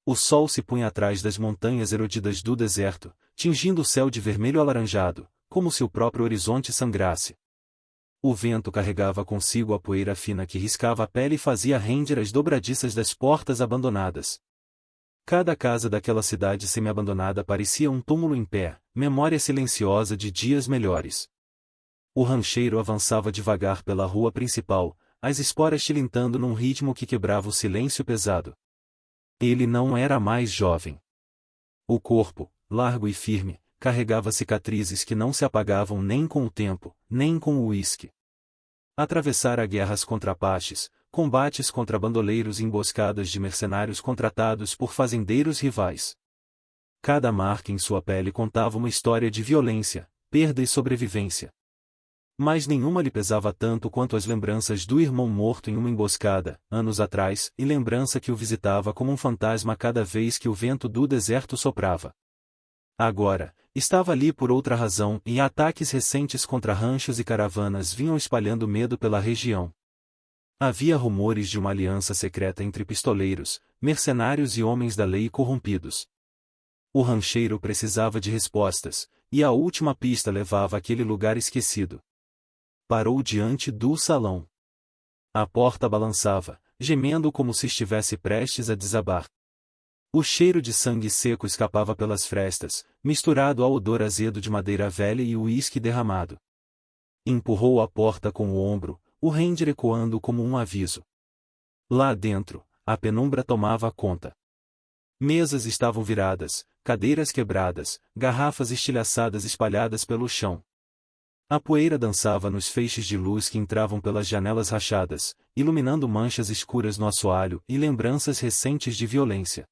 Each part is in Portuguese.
O sol se punha atrás das montanhas erodidas do deserto, tingindo o céu de vermelho alaranjado, como se o próprio horizonte sangrasse. O vento carregava consigo a poeira fina que riscava a pele e fazia render as dobradiças das portas abandonadas. Cada casa daquela cidade semi-abandonada parecia um túmulo em pé, memória silenciosa de dias melhores. O rancheiro avançava devagar pela rua principal, as esporas tilintando num ritmo que quebrava o silêncio pesado. Ele não era mais jovem. O corpo, largo e firme, carregava cicatrizes que não se apagavam nem com o tempo, nem com o uísque. Atravessara guerras contra apaches, combates contra bandoleiros e emboscadas de mercenários contratados por fazendeiros rivais. Cada marca em sua pele contava uma história de violência, perda e sobrevivência. Mas nenhuma lhe pesava tanto quanto as lembranças do irmão morto em uma emboscada, anos atrás, e lembrança que o visitava como um fantasma cada vez que o vento do deserto soprava. Agora, estava ali por outra razão, e ataques recentes contra ranchos e caravanas vinham espalhando medo pela região. Havia rumores de uma aliança secreta entre pistoleiros, mercenários e homens da lei corrompidos. O rancheiro precisava de respostas, e a última pista levava àquele lugar esquecido. Parou diante do salão. A porta balançava, gemendo como se estivesse prestes a desabar. O cheiro de sangue seco escapava pelas frestas, misturado ao odor azedo de madeira velha e uísque derramado. Empurrou a porta com o ombro, o render ecoando como um aviso. Lá dentro, a penumbra tomava conta. Mesas estavam viradas, cadeiras quebradas, garrafas estilhaçadas espalhadas pelo chão. A poeira dançava nos feixes de luz que entravam pelas janelas rachadas, iluminando manchas escuras no assoalho e lembranças recentes de violência.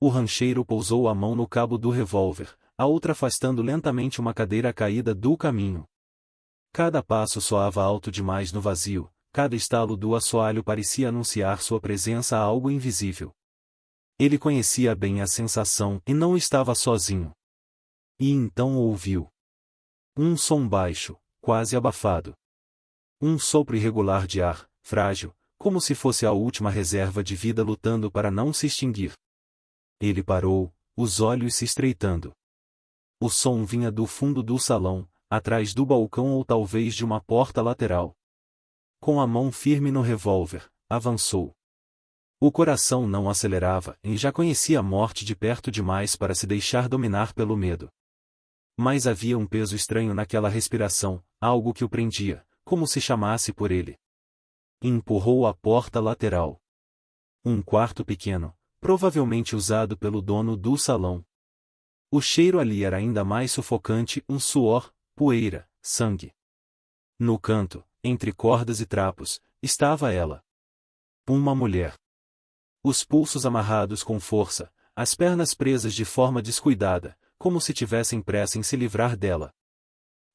O rancheiro pousou a mão no cabo do revólver, a outra afastando lentamente uma cadeira caída do caminho. Cada passo soava alto demais no vazio, cada estalo do assoalho parecia anunciar sua presença a algo invisível. Ele conhecia bem a sensação e não estava sozinho. E então ouviu um som baixo, quase abafado. Um sopro irregular de ar, frágil, como se fosse a última reserva de vida lutando para não se extinguir. Ele parou, os olhos se estreitando. O som vinha do fundo do salão, atrás do balcão ou talvez de uma porta lateral. Com a mão firme no revólver, avançou. O coração não acelerava e já conhecia a morte de perto demais para se deixar dominar pelo medo. Mas havia um peso estranho naquela respiração, algo que o prendia, como se chamasse por ele. Empurrou a porta lateral. Um quarto pequeno, provavelmente usado pelo dono do salão. O cheiro ali era ainda mais sufocante, um suor, poeira, sangue. No canto, entre cordas e trapos, estava ela. Uma mulher. Os pulsos amarrados com força, as pernas presas de forma descuidada, como se tivessem pressa em se livrar dela.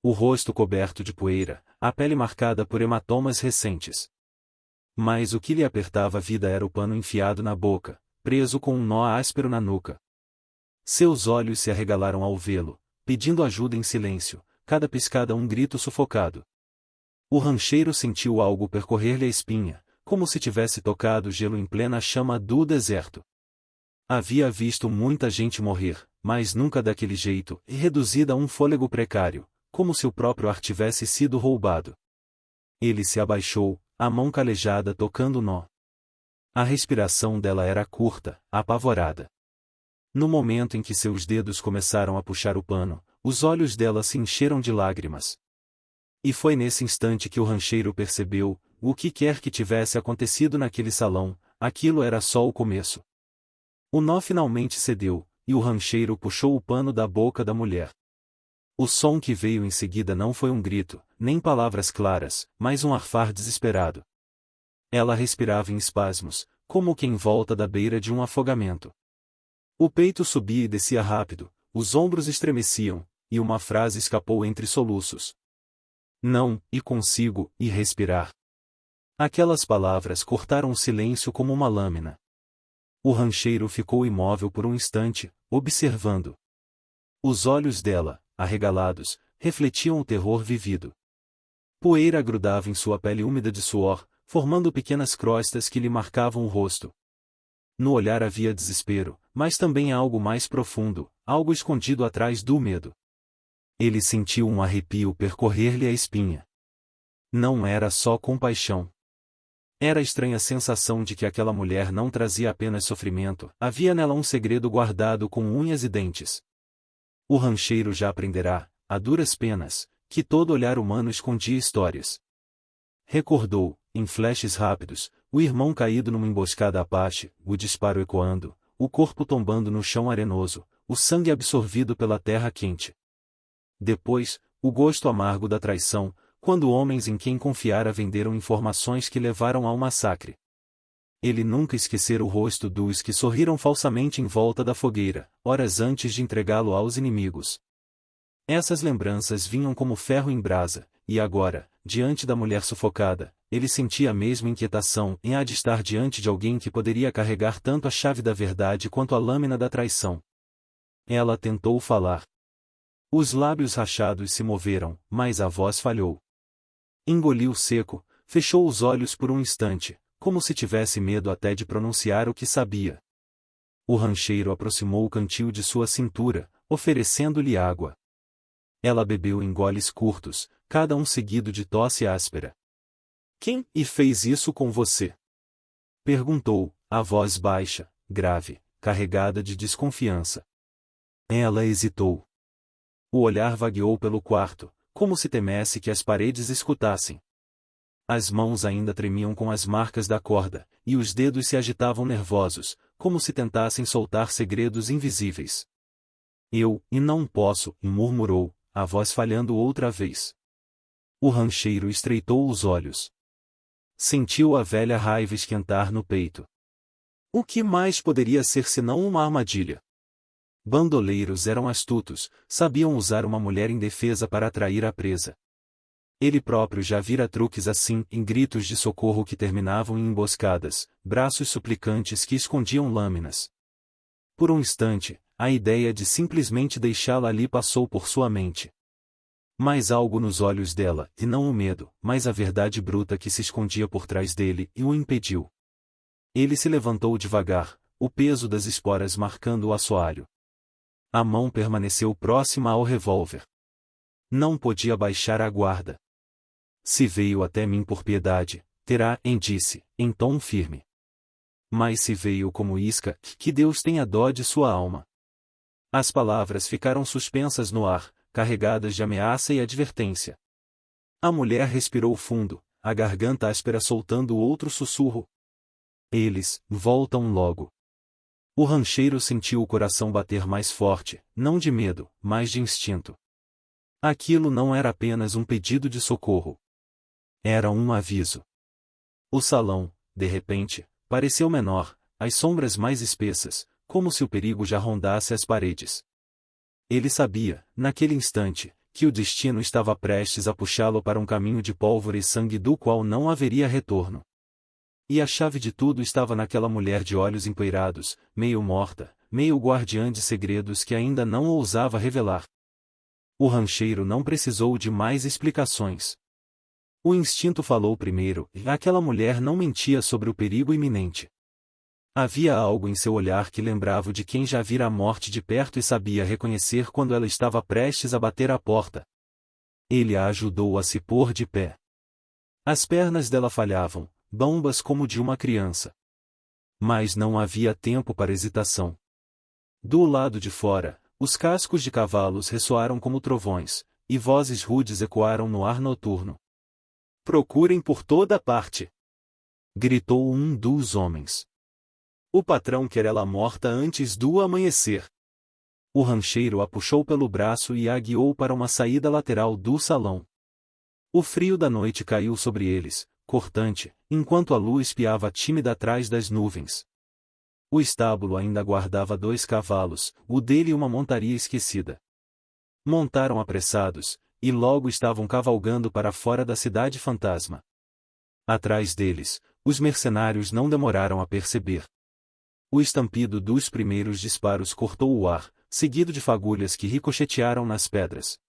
O rosto coberto de poeira, a pele marcada por hematomas recentes. Mas o que lhe apertava a vida era o pano enfiado na boca, preso com um nó áspero na nuca. Seus olhos se arregalaram ao vê-lo, pedindo ajuda em silêncio, cada piscada um grito sufocado. O rancheiro sentiu algo percorrer-lhe a espinha, como se tivesse tocado gelo em plena chama do deserto. Havia visto muita gente morrer, mas nunca daquele jeito, e reduzida a um fôlego precário, como se o próprio ar tivesse sido roubado. Ele se abaixou, a mão calejada tocando o nó. A respiração dela era curta, apavorada. No momento em que seus dedos começaram a puxar o pano, os olhos dela se encheram de lágrimas. E foi nesse instante que o rancheiro percebeu, o que quer que tivesse acontecido naquele salão, aquilo era só o começo. O nó finalmente cedeu, e o rancheiro puxou o pano da boca da mulher. O som que veio em seguida não foi um grito, nem palavras claras, mas um arfar desesperado. Ela respirava em espasmos, como quem volta da beira de um afogamento. O peito subia e descia rápido, os ombros estremeciam, e uma frase escapou entre soluços. Não, e consigo, e respirar. Aquelas palavras cortaram o silêncio como uma lâmina. O rancheiro ficou imóvel por um instante, observando. Os olhos dela, arregalados, refletiam o terror vivido. Poeira grudava em sua pele úmida de suor, formando pequenas crostas que lhe marcavam o rosto. No olhar havia desespero, mas também algo mais profundo, algo escondido atrás do medo. Ele sentiu um arrepio percorrer-lhe a espinha. Não era só compaixão. Era a estranha sensação de que aquela mulher não trazia apenas sofrimento, havia nela um segredo guardado com unhas e dentes. O rancheiro já aprenderá, a duras penas, que todo olhar humano escondia histórias. Recordou, em flashes rápidos, o irmão caído numa emboscada apache, o disparo ecoando, o corpo tombando no chão arenoso, o sangue absorvido pela terra quente. Depois, o gosto amargo da traição, quando homens em quem confiara venderam informações que levaram ao massacre. Ele nunca esquecera o rosto dos que sorriram falsamente em volta da fogueira, horas antes de entregá-lo aos inimigos. Essas lembranças vinham como ferro em brasa, e agora, diante da mulher sufocada, ele sentia a mesma inquietação em há de estar diante de alguém que poderia carregar tanto a chave da verdade quanto a lâmina da traição. Ela tentou falar. Os lábios rachados se moveram, mas a voz falhou. Engoliu seco, fechou os olhos por um instante, como se tivesse medo até de pronunciar o que sabia. O rancheiro aproximou o cantil de sua cintura, oferecendo-lhe água. Ela bebeu em goles curtos, cada um seguido de tosse áspera. Quem fez isso com você? Perguntou, a voz baixa, grave, carregada de desconfiança. Ela hesitou. O olhar vagueou pelo quarto, como se temesse que as paredes escutassem. As mãos ainda tremiam com as marcas da corda, e os dedos se agitavam nervosos, como se tentassem soltar segredos invisíveis. Eu não posso, murmurou, a voz falhando outra vez. O rancheiro estreitou os olhos. Sentiu a velha raiva esquentar no peito. O que mais poderia ser senão uma armadilha? Bandoleiros eram astutos, sabiam usar uma mulher indefesa para atrair a presa. Ele próprio já vira truques assim, em gritos de socorro que terminavam em emboscadas, braços suplicantes que escondiam lâminas. Por um instante, a ideia de simplesmente deixá-la ali passou por sua mente. Mas algo nos olhos dela, e não o medo, mas a verdade bruta que se escondia por trás dele, e o impediu. Ele se levantou devagar, o peso das esporas marcando o assoalho. A mão permaneceu próxima ao revólver. Não podia baixar a guarda. Se veio até mim por piedade, terá, disse, em tom firme. Mas se veio como isca, que Deus tenha dó de sua alma. As palavras ficaram suspensas no ar, carregadas de ameaça e advertência. A mulher respirou fundo, a garganta áspera soltando outro sussurro. Eles voltam logo. O rancheiro sentiu o coração bater mais forte, não de medo, mas de instinto. Aquilo não era apenas um pedido de socorro. Era um aviso. O salão, de repente, pareceu menor, as sombras mais espessas, como se o perigo já rondasse as paredes. Ele sabia, naquele instante, que o destino estava prestes a puxá-lo para um caminho de pólvora e sangue do qual não haveria retorno. E a chave de tudo estava naquela mulher de olhos empoeirados, meio morta, meio guardiã de segredos que ainda não ousava revelar. O rancheiro não precisou de mais explicações. O instinto falou primeiro, e aquela mulher não mentia sobre o perigo iminente. Havia algo em seu olhar que lembrava de quem já vira a morte de perto e sabia reconhecer quando ela estava prestes a bater à porta. Ele a ajudou a se pôr de pé. As pernas dela falhavam, bambas como de uma criança. Mas não havia tempo para hesitação. Do lado de fora, os cascos de cavalos ressoaram como trovões, e vozes rudes ecoaram no ar noturno. Procurem por toda parte! Gritou um dos homens. O patrão quer ela morta antes do amanhecer. O rancheiro a puxou pelo braço e a guiou para uma saída lateral do salão. O frio da noite caiu sobre eles, cortante, enquanto a lua espiava tímida atrás das nuvens. O estábulo ainda guardava 2 cavalos, o dele e uma montaria esquecida. Montaram apressados, e logo estavam cavalgando para fora da cidade fantasma. Atrás deles, os mercenários não demoraram a perceber. O estampido dos primeiros disparos cortou o ar, seguido de fagulhas que ricochetearam nas pedras.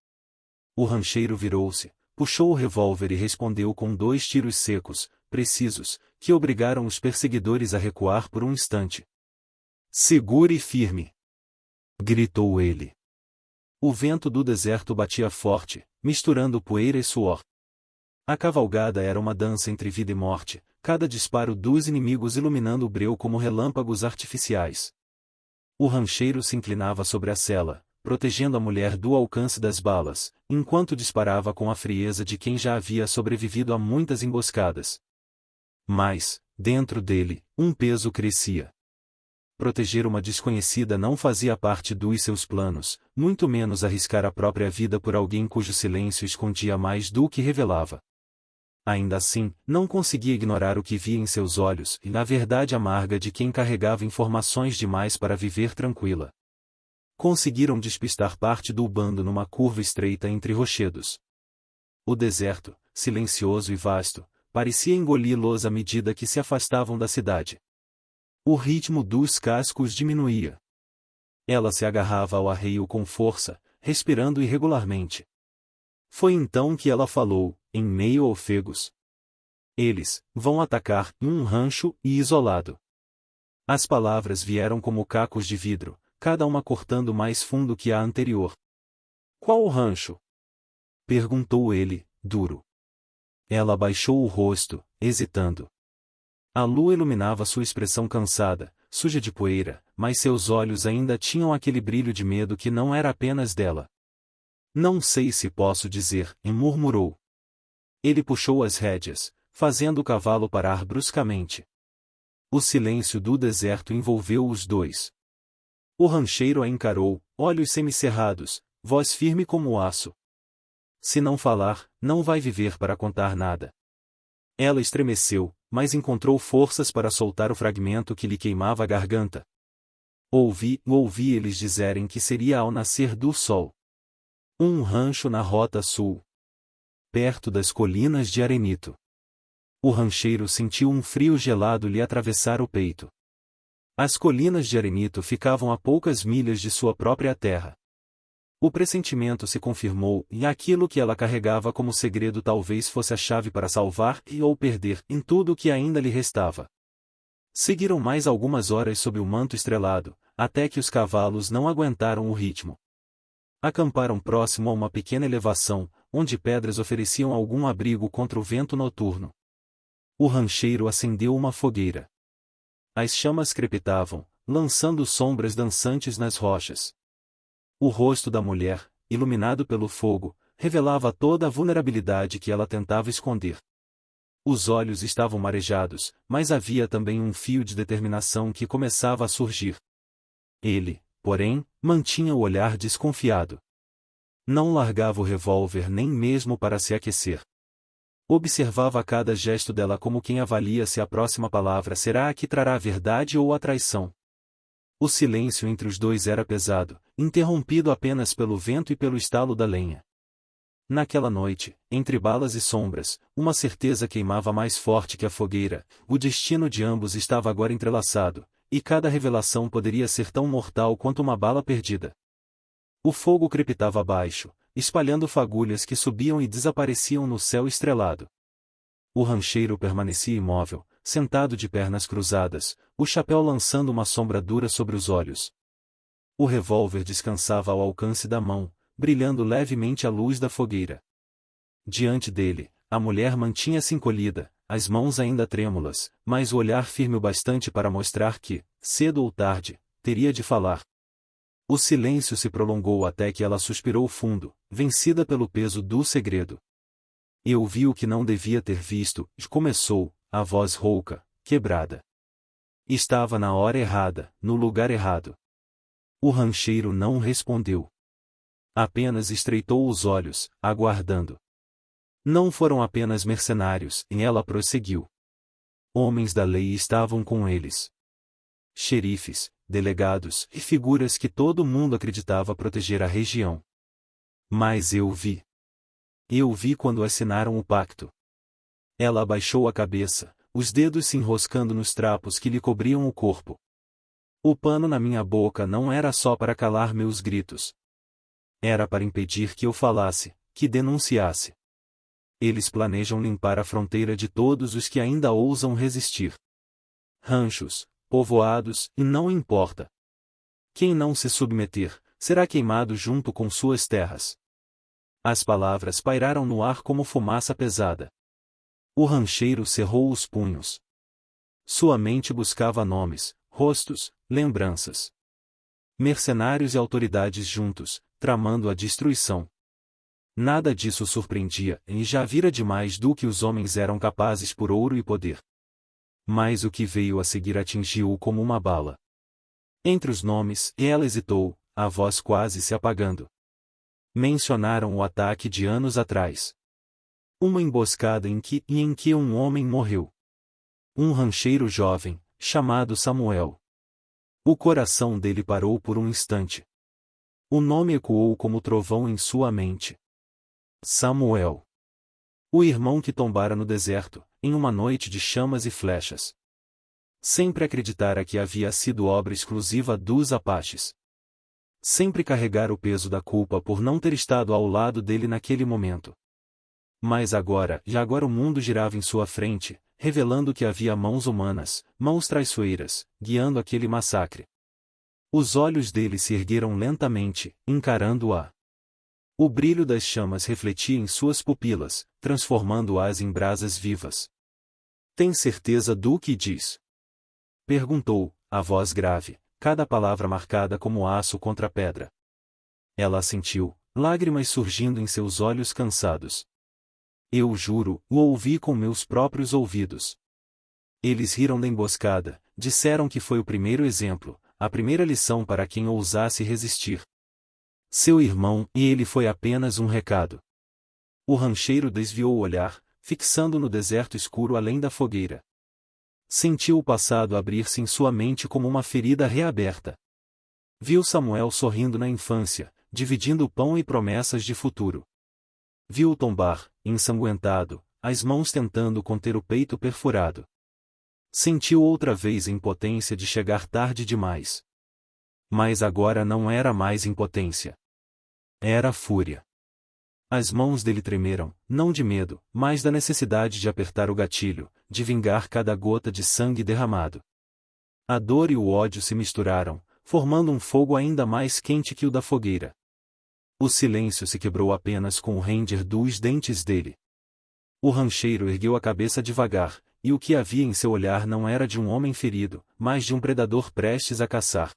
O rancheiro virou-se, puxou o revólver e respondeu com 2 tiros secos, precisos, que obrigaram os perseguidores a recuar por um instante. Segure firme! Gritou ele. O vento do deserto batia forte, misturando poeira e suor. A cavalgada era uma dança entre vida e morte, cada disparo dos inimigos iluminando o breu como relâmpagos artificiais. O rancheiro se inclinava sobre a sela, protegendo a mulher do alcance das balas, enquanto disparava com a frieza de quem já havia sobrevivido a muitas emboscadas. Mas, dentro dele, um peso crescia. Proteger uma desconhecida não fazia parte dos seus planos, muito menos arriscar a própria vida por alguém cujo silêncio escondia mais do que revelava. Ainda assim, não conseguia ignorar o que via em seus olhos e na verdade amarga de quem carregava informações demais para viver tranquila. Conseguiram despistar parte do bando numa curva estreita entre rochedos. O deserto, silencioso e vasto, parecia engoli-los à medida que se afastavam da cidade. O ritmo dos cascos diminuía. Ela se agarrava ao arreio com força, respirando irregularmente. Foi então que ela falou, em meio a ofegos. Eles vão atacar um rancho e isolado. As palavras vieram como cacos de vidro, cada uma cortando mais fundo que a anterior. Qual o rancho? Perguntou ele, duro. Ela baixou o rosto, hesitando. A lua iluminava sua expressão cansada, suja de poeira, mas seus olhos ainda tinham aquele brilho de medo que não era apenas dela. Não sei se posso dizer, murmurou. Ele puxou as rédeas, fazendo o cavalo parar bruscamente. O silêncio do deserto envolveu os dois. O rancheiro a encarou, olhos semicerrados, voz firme como aço. Se não falar, não vai viver para contar nada. Ela estremeceu, mas encontrou forças para soltar o fragmento que lhe queimava a garganta. Ouvi eles dizerem que seria ao nascer do sol. Um rancho na rota sul. Perto das colinas de Arenito. O rancheiro sentiu um frio gelado lhe atravessar o peito. As colinas de Arenito ficavam a poucas milhas de sua própria terra. O pressentimento se confirmou e aquilo que ela carregava como segredo talvez fosse a chave para salvar e ou perder em tudo o que ainda lhe restava. Seguiram mais algumas horas sob o manto estrelado, até que os cavalos não aguentaram o ritmo. Acamparam próximo a uma pequena elevação, onde pedras ofereciam algum abrigo contra o vento noturno. O rancheiro acendeu uma fogueira. As chamas crepitavam, lançando sombras dançantes nas rochas. O rosto da mulher, iluminado pelo fogo, revelava toda a vulnerabilidade que ela tentava esconder. Os olhos estavam marejados, mas havia também um fio de determinação que começava a surgir. Ele, porém, mantinha o olhar desconfiado. Não largava o revólver nem mesmo para se aquecer. Observava cada gesto dela como quem avalia se a próxima palavra será a que trará a verdade ou a traição. O silêncio entre os dois era pesado, interrompido apenas pelo vento e pelo estalo da lenha. Naquela noite, entre balas e sombras, uma certeza queimava mais forte que a fogueira: o destino de ambos estava agora entrelaçado, e cada revelação poderia ser tão mortal quanto uma bala perdida. O fogo crepitava abaixo, espalhando fagulhas que subiam e desapareciam no céu estrelado. O rancheiro permanecia imóvel, sentado de pernas cruzadas, o chapéu lançando uma sombra dura sobre os olhos. O revólver descansava ao alcance da mão, brilhando levemente à luz da fogueira. Diante dele, a mulher mantinha-se encolhida, as mãos ainda trêmulas, mas o olhar firme o bastante para mostrar que, cedo ou tarde, teria de falar. O silêncio se prolongou até que ela suspirou fundo, vencida pelo peso do segredo. Eu vi o que não devia ter visto, começou, a voz rouca, quebrada. Estava na hora errada, no lugar errado. O rancheiro não respondeu. Apenas estreitou os olhos, aguardando. Não foram apenas mercenários, e ela prosseguiu. Homens da lei estavam com eles. Xerifes, delegados e figuras que todo mundo acreditava proteger a região. Mas eu vi. Eu vi quando assinaram o pacto. Ela abaixou a cabeça, os dedos se enroscando nos trapos que lhe cobriam o corpo. O pano na minha boca não era só para calar meus gritos. Era para impedir que eu falasse, que denunciasse. Eles planejam limpar a fronteira de todos os que ainda ousam resistir. Ranchos, povoados, e não importa. Quem não se submeter, será queimado junto com suas terras. As palavras pairaram no ar como fumaça pesada. O rancheiro cerrou os punhos. Sua mente buscava nomes, rostos, lembranças. Mercenários e autoridades juntos, tramando a destruição. Nada disso surpreendia, e já vira demais do que os homens eram capazes por ouro e poder. Mas o que veio a seguir atingiu-o como uma bala. Entre os nomes, ela hesitou, a voz quase se apagando. Mencionaram o ataque de anos atrás. Uma emboscada em que um homem morreu. Um rancheiro jovem, chamado Samuel. O coração dele parou por um instante. O nome ecoou como trovão em sua mente. Samuel. O irmão que tombara no deserto, em uma noite de chamas e flechas. Sempre acreditara que havia sido obra exclusiva dos Apaches. Sempre carregara o peso da culpa por não ter estado ao lado dele naquele momento. Mas agora o mundo girava em sua frente, revelando que havia mãos humanas, mãos traiçoeiras, guiando aquele massacre. Os olhos dele se ergueram lentamente, encarando-a. O brilho das chamas refletia em suas pupilas, transformando-as em brasas vivas. Tem certeza do que diz? Perguntou, a voz grave, cada palavra marcada como aço contra pedra. Ela assentiu, lágrimas surgindo em seus olhos cansados. Eu juro, o ouvi com meus próprios ouvidos. Eles riram da emboscada, disseram que foi o primeiro exemplo, a primeira lição para quem ousasse resistir. Seu irmão e ele foi apenas um recado. O rancheiro desviou o olhar, fixando no deserto escuro além da fogueira. Sentiu o passado abrir-se em sua mente como uma ferida reaberta. Viu Samuel sorrindo na infância, dividindo pão e promessas de futuro. Viu-o tombar, ensanguentado, as mãos tentando conter o peito perfurado. Sentiu outra vez a impotência de chegar tarde demais. Mas agora não era mais impotência. Era fúria. As mãos dele tremeram, não de medo, mas da necessidade de apertar o gatilho, de vingar cada gota de sangue derramado. A dor e o ódio se misturaram, formando um fogo ainda mais quente que o da fogueira. O silêncio se quebrou apenas com o ranger dos dentes dele. O rancheiro ergueu a cabeça devagar, e o que havia em seu olhar não era de um homem ferido, mas de um predador prestes a caçar.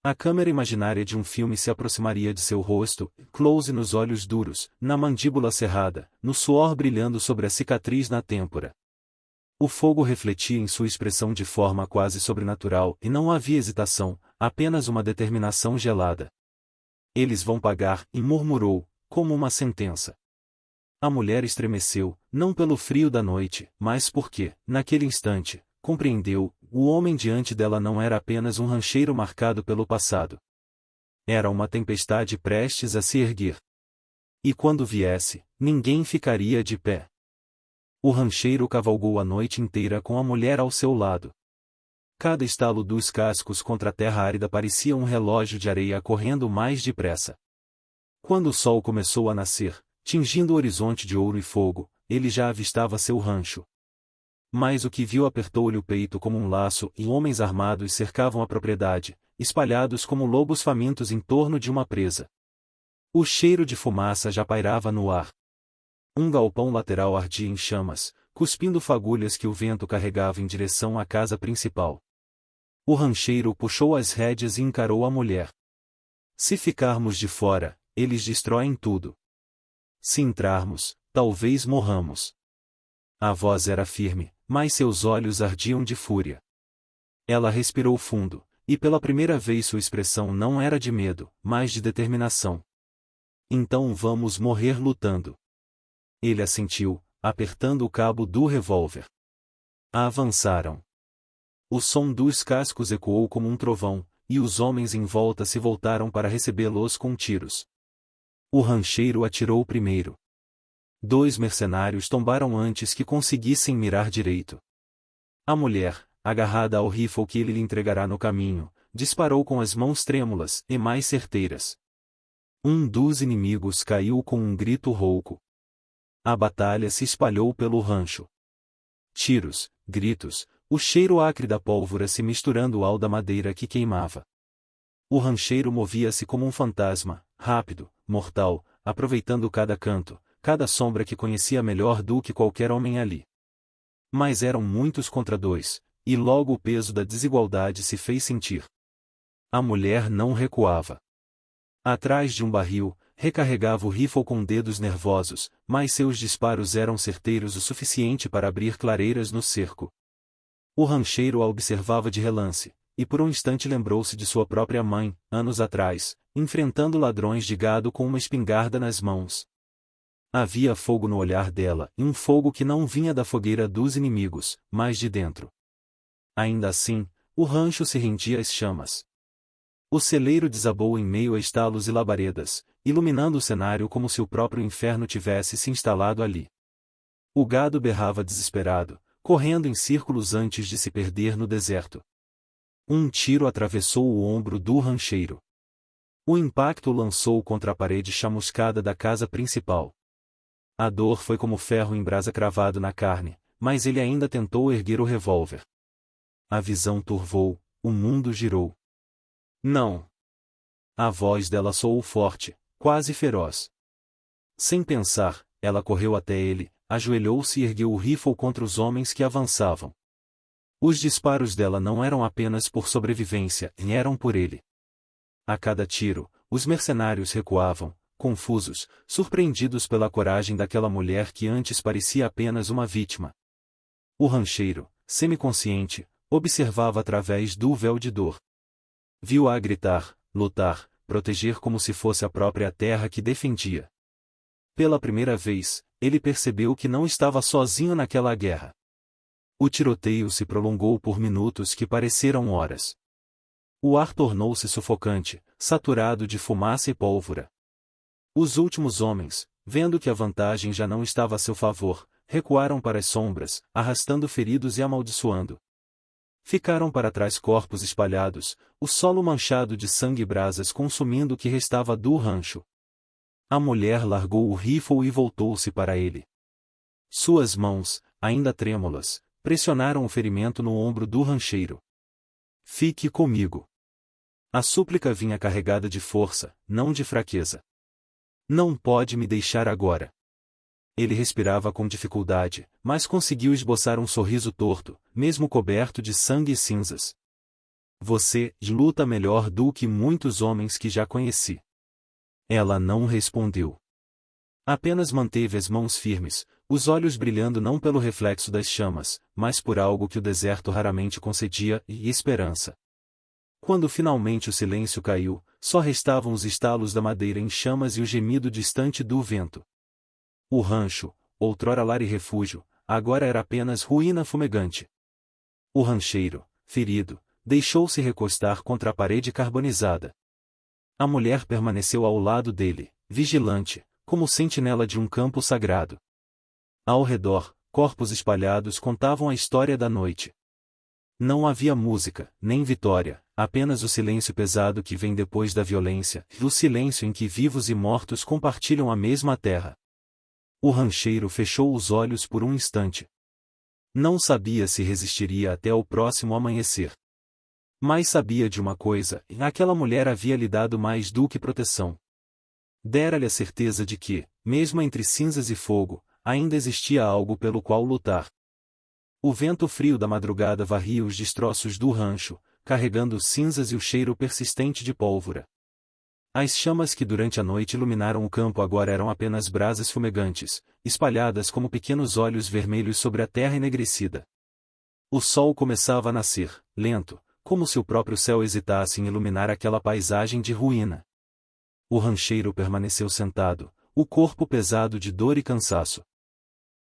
A câmera imaginária de um filme se aproximaria de seu rosto, close nos olhos duros, na mandíbula cerrada, no suor brilhando sobre a cicatriz na têmpora. O fogo refletia em sua expressão de forma quase sobrenatural e não havia hesitação, apenas uma determinação gelada. Eles vão pagar, e murmurou, como uma sentença. A mulher estremeceu, não pelo frio da noite, mas porque, naquele instante, compreendeu, o homem diante dela não era apenas um rancheiro marcado pelo passado. Era uma tempestade prestes a se erguer. E quando viesse, ninguém ficaria de pé. O rancheiro cavalgou a noite inteira com a mulher ao seu lado. Cada estalo dos cascos contra a terra árida parecia um relógio de areia correndo mais depressa. Quando o sol começou a nascer, tingindo o horizonte de ouro e fogo, ele já avistava seu rancho. Mas o que viu apertou-lhe o peito como um laço e homens armados cercavam a propriedade, espalhados como lobos famintos em torno de uma presa. O cheiro de fumaça já pairava no ar. Um galpão lateral ardia em chamas, cuspindo fagulhas que o vento carregava em direção à casa principal. O rancheiro puxou as rédeas e encarou a mulher. Se ficarmos de fora, eles destroem tudo. Se entrarmos, talvez morramos. A voz era firme, mas seus olhos ardiam de fúria. Ela respirou fundo, e pela primeira vez sua expressão não era de medo, mas de determinação. Então vamos morrer lutando. Ele assentiu, apertando o cabo do revólver. Avançaram. O som dos cascos ecoou como um trovão, e os homens em volta se voltaram para recebê-los com tiros. O rancheiro atirou primeiro. 2 mercenários tombaram antes que conseguissem mirar direito. A mulher, agarrada ao rifle que ele lhe entregará no caminho, disparou com as mãos trêmulas e mais certeiras. Um dos inimigos caiu com um grito rouco. A batalha se espalhou pelo rancho. Tiros, gritos, o cheiro acre da pólvora se misturando ao da madeira que queimava. O rancheiro movia-se como um fantasma, rápido, mortal, aproveitando cada canto, cada sombra que conhecia melhor do que qualquer homem ali. Mas eram muitos contra dois, e logo o peso da desigualdade se fez sentir. A mulher não recuava. Atrás de um barril, recarregava o rifle com dedos nervosos, mas seus disparos eram certeiros o suficiente para abrir clareiras no cerco. O rancheiro a observava de relance, e por um instante lembrou-se de sua própria mãe, anos atrás, enfrentando ladrões de gado com uma espingarda nas mãos. Havia fogo no olhar dela, e um fogo que não vinha da fogueira dos inimigos, mas de dentro. Ainda assim, o rancho se rendia às chamas. O celeiro desabou em meio a estalos e labaredas, iluminando o cenário como se o próprio inferno tivesse se instalado ali. O gado berrava desesperado, correndo em círculos antes de se perder no deserto. Um tiro atravessou o ombro do rancheiro. O impacto o lançou contra a parede chamuscada da casa principal. A dor foi como ferro em brasa cravado na carne, mas ele ainda tentou erguer o revólver. A visão turvou, o mundo girou. Não! A voz dela soou forte, quase feroz. Sem pensar, ela correu até ele, ajoelhou-se e ergueu o rifle contra os homens que avançavam. Os disparos dela não eram apenas por sobrevivência, eram por ele. A cada tiro, os mercenários recuavam, confusos, surpreendidos pela coragem daquela mulher que antes parecia apenas uma vítima. O rancheiro, semiconsciente, observava através do véu de dor. Viu-a gritar, lutar, proteger como se fosse a própria terra que defendia. Pela primeira vez, ele percebeu que não estava sozinho naquela guerra. O tiroteio se prolongou por minutos que pareceram horas. O ar tornou-se sufocante, saturado de fumaça e pólvora. Os últimos homens, vendo que a vantagem já não estava a seu favor, recuaram para as sombras, arrastando feridos e amaldiçoando. Ficaram para trás corpos espalhados, o solo manchado de sangue e brasas consumindo o que restava do rancho. A mulher largou o rifle e voltou-se para ele. Suas mãos, ainda trêmulas, pressionaram o ferimento no ombro do rancheiro. Fique comigo. A súplica vinha carregada de força, não de fraqueza. Não pode me deixar agora. Ele respirava com dificuldade, mas conseguiu esboçar um sorriso torto, mesmo coberto de sangue e cinzas. Você luta melhor do que muitos homens que já conheci. Ela não respondeu. Apenas manteve as mãos firmes, os olhos brilhando não pelo reflexo das chamas, mas por algo que o deserto raramente concedia, e esperança. Quando finalmente o silêncio caiu, só restavam os estalos da madeira em chamas e o gemido distante do vento. O rancho, outrora lar e refúgio, agora era apenas ruína fumegante. O rancheiro, ferido, deixou-se recostar contra a parede carbonizada. A mulher permaneceu ao lado dele, vigilante, como sentinela de um campo sagrado. Ao redor, corpos espalhados contavam a história da noite. Não havia música, nem vitória, apenas o silêncio pesado que vem depois da violência, e o silêncio em que vivos e mortos compartilham a mesma terra. O rancheiro fechou os olhos por um instante. Não sabia se resistiria até o próximo amanhecer. Mas sabia de uma coisa, aquela mulher havia lhe dado mais do que proteção. Dera-lhe a certeza de que, mesmo entre cinzas e fogo, ainda existia algo pelo qual lutar. O vento frio da madrugada varria os destroços do rancho, carregando cinzas e o cheiro persistente de pólvora. As chamas que durante a noite iluminaram o campo agora eram apenas brasas fumegantes, espalhadas como pequenos olhos vermelhos sobre a terra enegrecida. O sol começava a nascer, lento, como se o próprio céu hesitasse em iluminar aquela paisagem de ruína. O rancheiro permaneceu sentado, o corpo pesado de dor e cansaço.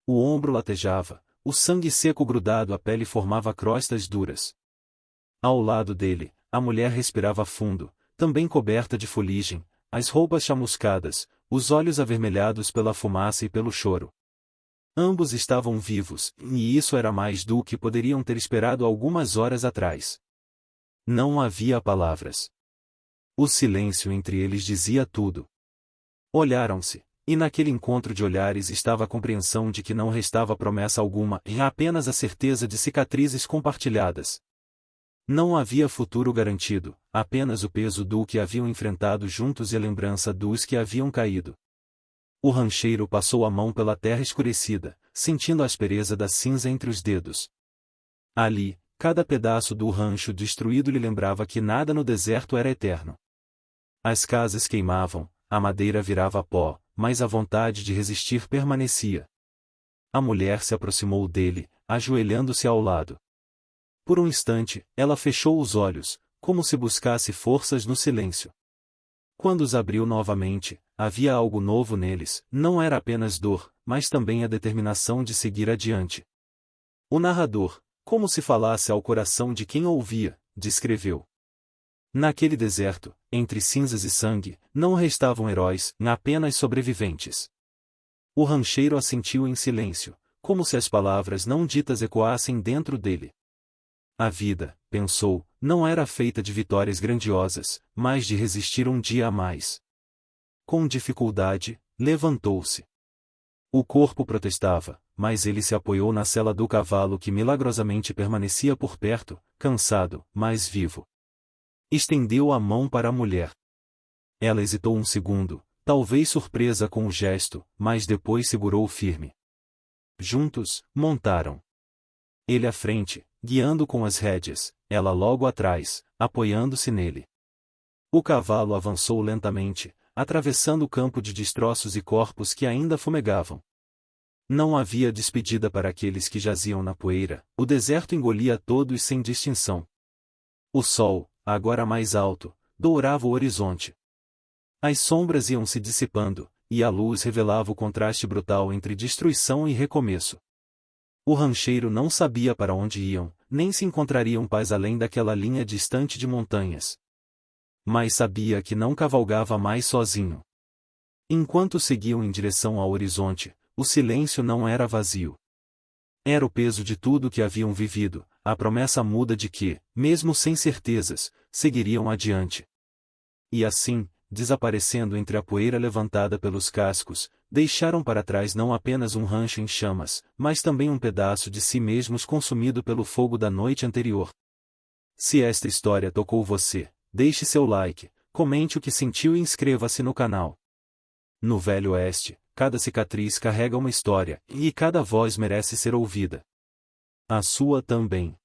O ombro latejava, o sangue seco grudado à pele formava crostas duras. Ao lado dele, a mulher respirava fundo, também coberta de fuligem, as roupas chamuscadas, os olhos avermelhados pela fumaça e pelo choro. Ambos estavam vivos, e isso era mais do que poderiam ter esperado algumas horas atrás. Não havia palavras. O silêncio entre eles dizia tudo. Olharam-se, E naquele encontro de olhares estava a compreensão de que não restava promessa alguma e apenas a certeza de cicatrizes compartilhadas. Não havia futuro garantido, apenas o peso do que haviam enfrentado juntos e a lembrança dos que haviam caído. O rancheiro passou a mão pela terra escurecida, sentindo a aspereza da cinza entre os dedos. Ali, cada pedaço do rancho destruído lhe lembrava que nada no deserto era eterno. As casas queimavam, a madeira virava pó, mas a vontade de resistir permanecia. A mulher se aproximou dele, ajoelhando-se ao lado. Por um instante, ela fechou os olhos, como se buscasse forças no silêncio. Quando os abriu novamente, havia algo novo neles, não era apenas dor, mas também a determinação de seguir adiante. O narrador, como se falasse ao coração de quem ouvia, descreveu. Naquele deserto, entre cinzas e sangue, não restavam heróis, apenas sobreviventes. O rancheiro assentiu em silêncio, como se as palavras não ditas ecoassem dentro dele. A vida, pensou, não era feita de vitórias grandiosas, mas de resistir um dia a mais. Com dificuldade, levantou-se. O corpo protestava, mas ele se apoiou na sela do cavalo que milagrosamente permanecia por perto, cansado, mas vivo. Estendeu a mão para a mulher. Ela hesitou um segundo, talvez surpresa com o gesto, mas depois segurou firme. Juntos, montaram. Ele à frente, guiando com as rédeas, ela logo atrás, apoiando-se nele. O cavalo avançou lentamente, atravessando o campo de destroços e corpos que ainda fumegavam. Não havia despedida para aqueles que jaziam na poeira, o deserto engolia todos sem distinção. O sol, agora mais alto, dourava o horizonte. As sombras iam se dissipando, e a luz revelava o contraste brutal entre destruição e recomeço. O rancheiro não sabia para onde iam, nem se encontrariam paz além daquela linha distante de montanhas. Mas sabia que não cavalgava mais sozinho. Enquanto seguiam em direção ao horizonte, o silêncio não era vazio. Era o peso de tudo que haviam vivido, a promessa muda de que, mesmo sem certezas, seguiriam adiante. E assim, desaparecendo entre a poeira levantada pelos cascos, deixaram para trás não apenas um rancho em chamas, mas também um pedaço de si mesmos consumido pelo fogo da noite anterior. Se esta história tocou você, deixe seu like, comente o que sentiu e inscreva-se no canal. No Velho Oeste, cada cicatriz carrega uma história, e cada voz merece ser ouvida. A sua também.